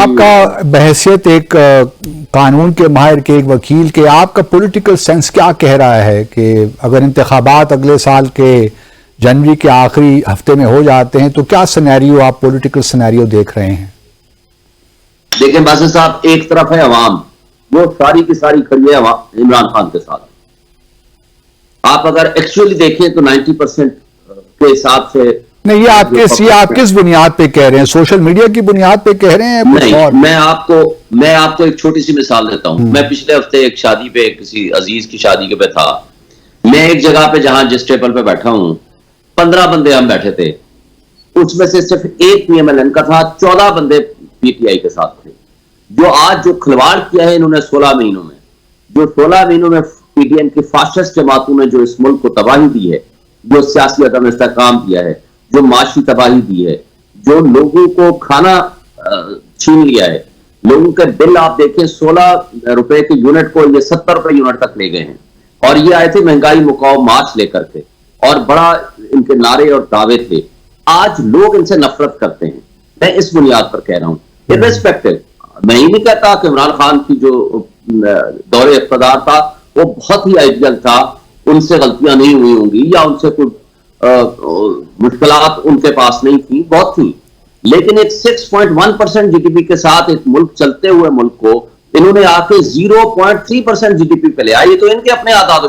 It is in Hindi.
आपका बहैसियत एक कानून के माहिर के, एक वकील के, आपका पॉलिटिकल सेंस क्या कह रहा है कि अगर इंतखाबात अगले साल के जनवरी के आखिरी हफ्ते में हो जाते हैं तो क्या सिनेरियो, आप पॉलिटिकल सिनेरियो देख रहे हैं? देखिए बासित साहब, एक तरफ है अवाम, वो सारी की सारी खड़ी है इमरान खान के साथ। आप अगर एक्चुअली देखें तो 90% के हिसाब से नहीं, ये आप किस बुनियाद पे कह रहे हैं? सोशल मीडिया की बुनियाद पे कह रहे हैं? नहीं, और मैं आपको एक छोटी सी मिसाल देता हूं। मैं पिछले हफ्ते एक शादी पे, किसी अजीज की शादी के पे था। मैं एक जगह पे, जहां जिस टेबल पे बैठा हूं, 15 बंदे हम बैठे थे। उसमें से सिर्फ एक पीएमएलएन का था, 14 बंदे पीटीआई के साथ थे। जो आज जो खिलवाड़ किया है इन्होंने 16 महीनों में, जो 16 महीनों में पीटीएम की फाशिस्ट जमातों ने जो इस मुल्क को तबाही दी है, जो सियासी अदम इस्तेहकाम किया है, जो माशी तबाही दी है, जो लोगों को खाना छीन लिया है, लोगों के बिल आप देखें 16 रुपए के यूनिट को ये 70 रुपए यूनिट तक ले गए हैं। और ये आए थे महंगाई मुकाओ मार्च लेकर के, और बड़ा इनके नारे और दावे थे। आज लोग इनसे नफरत करते हैं। मैं इस बुनियाद पर कह रहा हूं, इर्रेस्पेक्टिव, मैं ये नहीं कहता कि इमरान खान की जो दौरे इक़्तिदार था वो बहुत ही आइडियल था, उनसे गलतियां नहीं हुई होंगी या उनसे कुछ मुश्किलात उनके पास नहीं थी, बहुत थी। लेकिन एक 6.1% जीडीपी के साथ एक मुल्क, चलते हुए मुल्क को इन्होंने आके 0.3% जीडीपी पे ले आया। ये तो इनके अपने आदाद